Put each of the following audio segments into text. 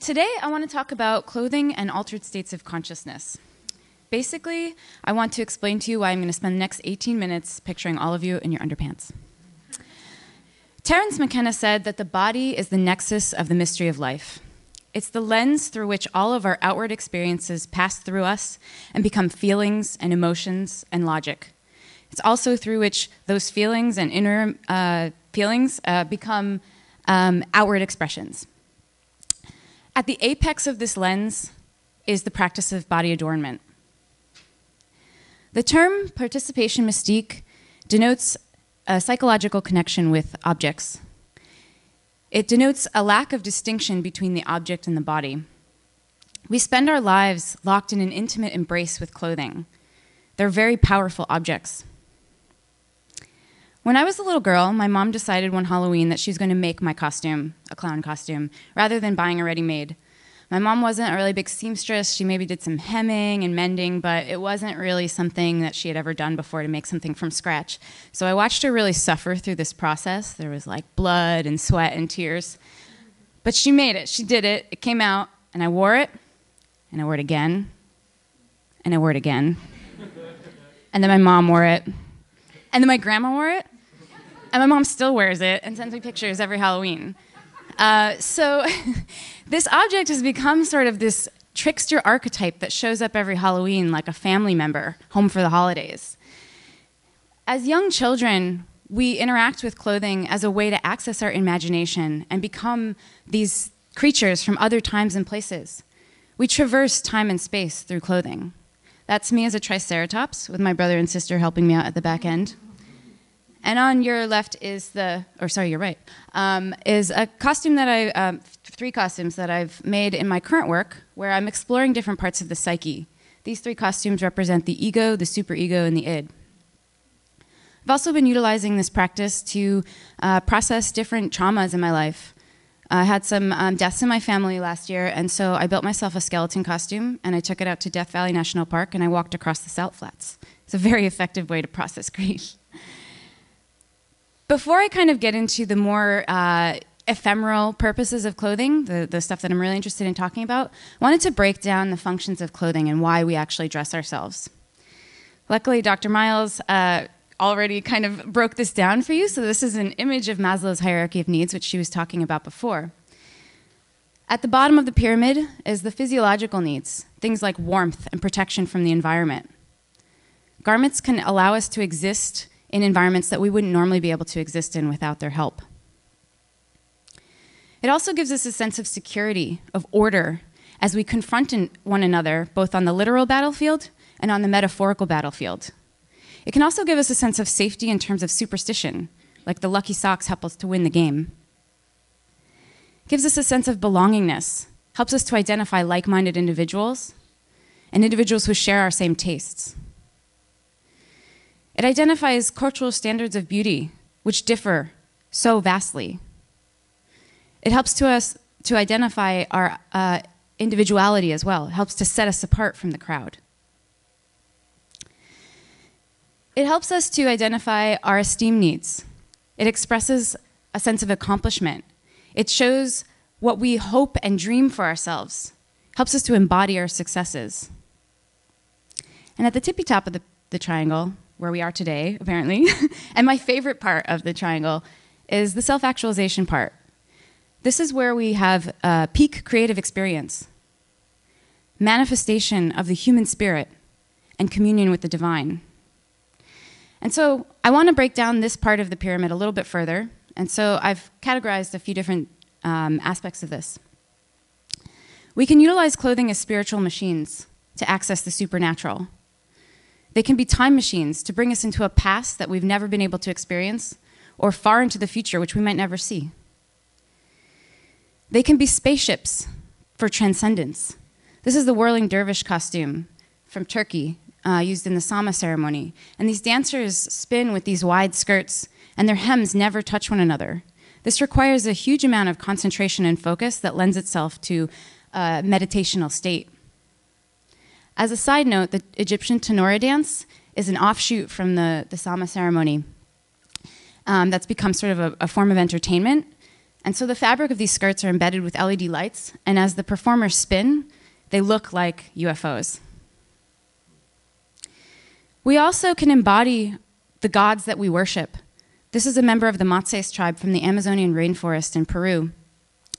Today, I want to talk about clothing and altered states of consciousness. Basically, I want to explain to you why I'm going to spend the next 18 minutes picturing all of you in your underpants. Terence McKenna said that the body is the nexus of the mystery of life. It's the lens through which all of our outward experiences pass through us and become feelings and emotions and logic. It's also through which those feelings and inner feelings become outward expressions. At the apex of this lens is the practice of body adornment. The term participation mystique denotes a psychological connection with objects. It denotes a lack of distinction between the object and the body. We spend our lives locked in an intimate embrace with clothing. They're very powerful objects. When I was a little girl, my mom decided one Halloween that she was going to make my costume, a clown costume, rather than buying a ready-made. My mom wasn't a really big seamstress. She maybe did some hemming and mending, but it wasn't really something that she had ever done before to make something from scratch. So I watched her really suffer through this process. There was like blood and sweat and tears. But she made it. She did it. It came out, and I wore it, and I wore it again, and I wore it again. And then my mom wore it, and then my grandma wore it, and my mom still wears it and sends me pictures every Halloween. So this object has become sort of this trickster archetype that shows up every Halloween like a family member home for the holidays. As young children, we interact with clothing as a way to access our imagination and become these creatures from other times and places. We traverse time and space through clothing. That's me as a triceratops with my brother and sister helping me out at the back end. And on your left is your right, is a costume that three costumes that I've made in my current work where I'm exploring different parts of the psyche. These three costumes represent the ego, the superego, and the id. I've also been utilizing this practice to process different traumas in my life. I had some deaths in my family last year, and so I built myself a skeleton costume, and I took it out to Death Valley National Park, and I walked across the salt flats. It's a very effective way to process grief. Before I kind of get into the more ephemeral purposes of clothing, the stuff that I'm really interested in talking about, I wanted to break down the functions of clothing and why we actually dress ourselves. Luckily, Dr. Miles already kind of broke this down for you, so this is an image of Maslow's hierarchy of needs, which she was talking about before. At the bottom of the pyramid is the physiological needs, things like warmth and protection from the environment. Garments can allow us to exist in environments that we wouldn't normally be able to exist in without their help. It also gives us a sense of security, of order, as we confront one another, both on the literal battlefield and on the metaphorical battlefield. It can also give us a sense of safety in terms of superstition, like the lucky socks help us to win the game. It gives us a sense of belongingness, helps us to identify like-minded individuals and individuals who share our same tastes. It identifies cultural standards of beauty, which differ so vastly. It helps us to identify our individuality as well. It helps to set us apart from the crowd. It helps us to identify our esteem needs. It expresses a sense of accomplishment. It shows what we hope and dream for ourselves. It helps us to embody our successes. And at the tippy top of the triangle, where we are today, apparently, and my favorite part of the triangle is the self-actualization part. This is where we have peak creative experience, manifestation of the human spirit, and communion with the divine. And so I want to break down this part of the pyramid a little bit further, and so I've categorized a few different aspects of this. We can utilize clothing as spiritual machines to access the supernatural. They can be time machines to bring us into a past that we've never been able to experience, or far into the future, which we might never see. They can be spaceships for transcendence. This is the whirling dervish costume from Turkey, used in the Sama ceremony. And these dancers spin with these wide skirts, and their hems never touch one another. This requires a huge amount of concentration and focus that lends itself to a meditational state. As a side note, the Egyptian Tenora dance is an offshoot from the Sama ceremony that's become sort of a form of entertainment. And so the fabric of these skirts are embedded with LED lights, and as the performers spin, they look like UFOs. We also can embody the gods that we worship. This is a member of the Matses tribe from the Amazonian rainforest in Peru.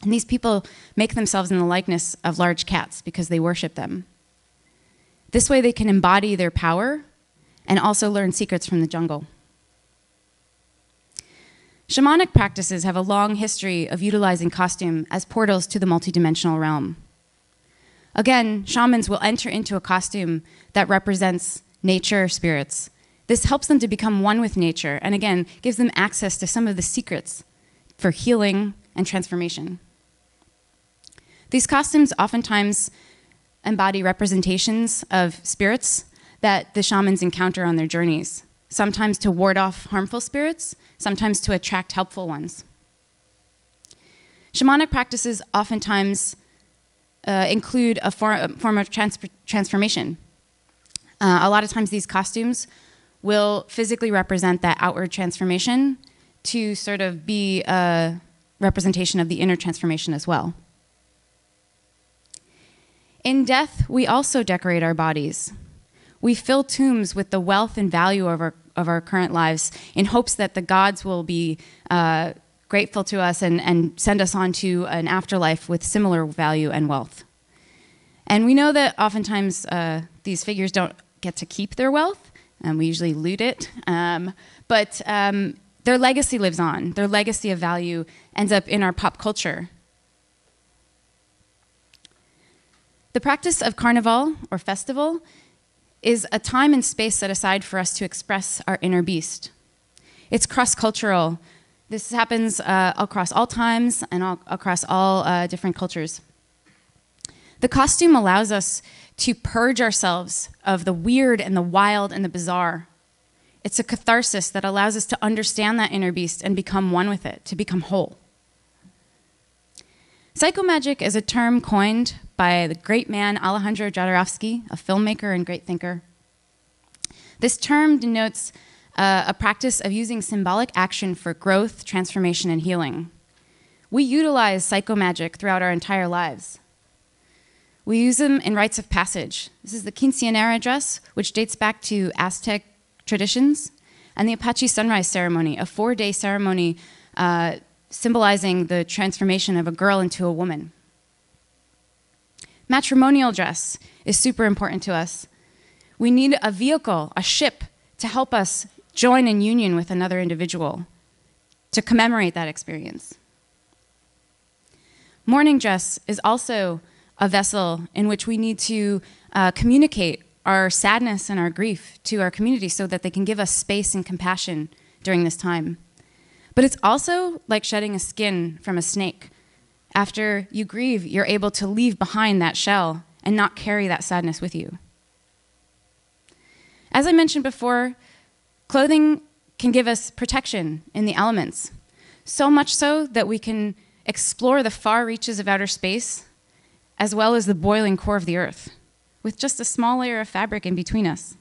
And these people make themselves in the likeness of large cats because they worship them. This way they can embody their power and also learn secrets from the jungle. Shamanic practices have a long history of utilizing costume as portals to the multidimensional realm. Again, shamans will enter into a costume that represents nature spirits. This helps them to become one with nature, and again, gives them access to some of the secrets for healing and transformation. These costumes oftentimes embody representations of spirits that the shamans encounter on their journeys, sometimes to ward off harmful spirits, sometimes to attract helpful ones. Shamanic practices oftentimes include a form of transformation. A lot of times these costumes will physically represent that outward transformation to sort of be a representation of the inner transformation as well. In death, we also decorate our bodies. We fill tombs with the wealth and value of our current lives in hopes that the gods will be grateful to us and send us on to an afterlife with similar value and wealth. And we know that oftentimes these figures don't get to keep their wealth, and we usually loot it, but their legacy lives on. Their legacy of value ends up in our pop culture. The practice of Carnivale, or festival, is a time and space set aside for us to express our inner beast. It's cross-cultural. This happens across all times and across all different cultures. The costume allows us to purge ourselves of the weird and the wild and the bizarre. It's a catharsis that allows us to understand that inner beast and become one with it, to become whole. Psychomagic is a term coined by the great man Alejandro Jodorowsky, a filmmaker and great thinker. This term denotes a practice of using symbolic action for growth, transformation, and healing. We utilize psychomagic throughout our entire lives. We use them in rites of passage. This is the quinceañera dress, which dates back to Aztec traditions, and the Apache sunrise ceremony, a 4-day ceremony symbolizing the transformation of a girl into a woman. Matrimonial dress is super important to us. We need a vehicle, a ship, to help us join in union with another individual, to commemorate that experience. Mourning dress is also a vessel in which we need to communicate our sadness and our grief to our community so that they can give us space and compassion during this time. But it's also like shedding a skin from a snake. After you grieve, you're able to leave behind that shell and not carry that sadness with you. As I mentioned before, clothing can give us protection in the elements, so much so that we can explore the far reaches of outer space as well as the boiling core of the earth, with just a small layer of fabric in between us.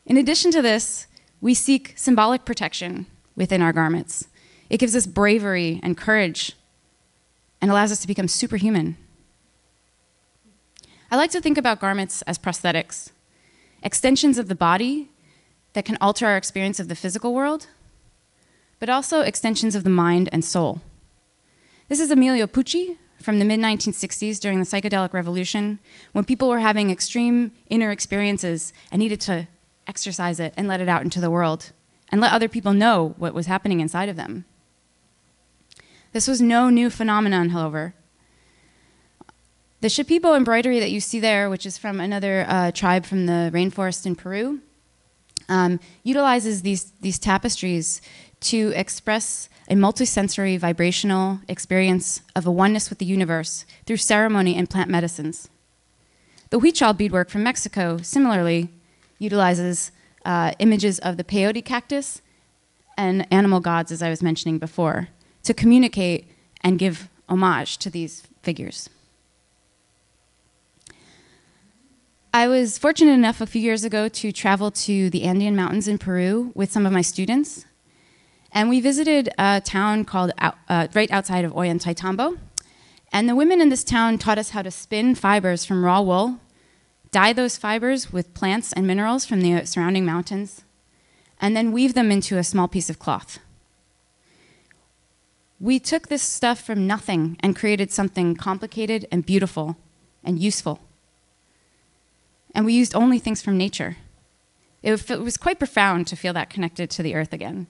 In addition to this, we seek symbolic protection within our garments. It gives us bravery and courage and allows us to become superhuman. I like to think about garments as prosthetics, extensions of the body that can alter our experience of the physical world, but also extensions of the mind and soul. This is Emilio Pucci from the mid-1960s during the psychedelic revolution, when people were having extreme inner experiences and needed to exercise it and let it out into the world and let other people know what was happening inside of them. This was no new phenomenon, however. The Shipibo embroidery that you see there, which is from another tribe from the rainforest in Peru, utilizes these tapestries to express a multisensory vibrational experience of a oneness with the universe through ceremony and plant medicines. The huichol beadwork from Mexico similarly utilizes images of the peyote cactus and animal gods, as I was mentioning before, to communicate and give homage to these figures. I was fortunate enough a few years ago to travel to the Andean Mountains in Peru with some of my students. And we visited a town called right outside of Ollantaytambo. And the women in this town taught us how to spin fibers from raw wool, dye those fibers with plants and minerals from the surrounding mountains, and then weave them into a small piece of cloth. We took this stuff from nothing and created something complicated and beautiful and useful. And we used only things from nature. It was quite profound to feel that connected to the earth again.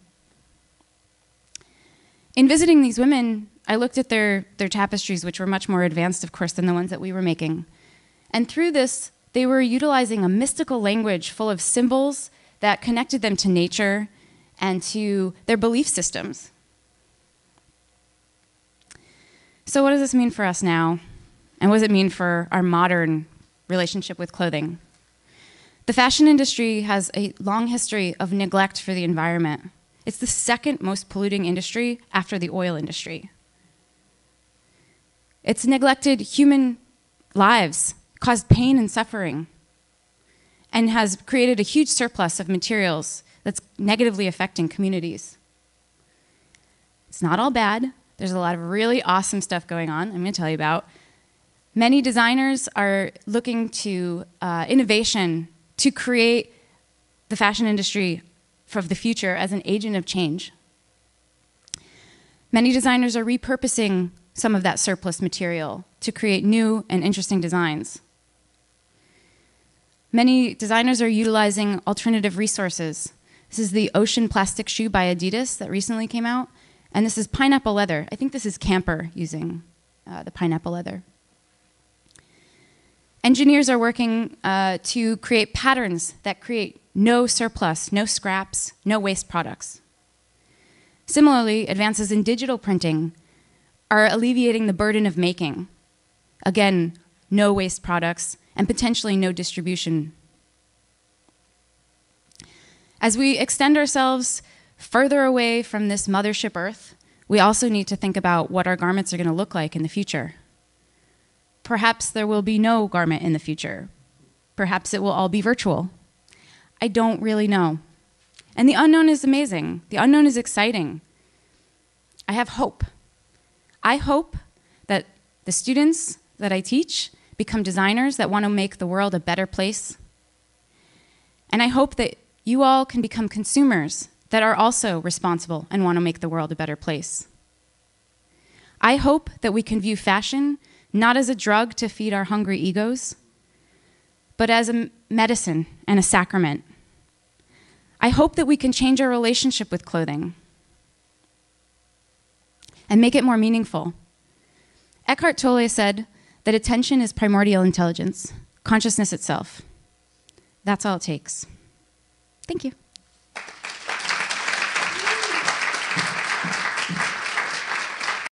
In visiting these women, I looked at their tapestries, which were much more advanced, of course, than the ones that we were making. And through this, they were utilizing a mystical language full of symbols that connected them to nature and to their belief systems. So what does this mean for us now? And what does it mean for our modern relationship with clothing? The fashion industry has a long history of neglect for the environment. It's the second most polluting industry after the oil industry. It's neglected human lives, caused pain and suffering, and has created a huge surplus of materials that's negatively affecting communities. It's not all bad. There's a lot of really awesome stuff going on I'm going to tell you about. Many designers are looking to innovation to create the fashion industry of the future as an agent of change. Many designers are repurposing some of that surplus material to create new and interesting designs. Many designers are utilizing alternative resources. This is the ocean plastic shoe by Adidas that recently came out, and this is pineapple leather. I think this is Camper using the pineapple leather. Engineers are working to create patterns that create no surplus, no scraps, no waste products. Similarly, advances in digital printing are alleviating the burden of making. Again, no waste products and potentially no distribution. As we extend ourselves further away from this mothership Earth, we also need to think about what our garments are going to look like in the future. Perhaps there will be no garment in the future. Perhaps it will all be virtual. I don't really know. And the unknown is amazing. The unknown is exciting. I have hope. I hope that the students that I teach become designers that want to make the world a better place. And I hope that you all can become consumers that are also responsible and want to make the world a better place. I hope that we can view fashion not as a drug to feed our hungry egos, but as a medicine and a sacrament. I hope that we can change our relationship with clothing and make it more meaningful. Eckhart Tolle said that attention is primordial intelligence, consciousness itself. That's all it takes. Thank you.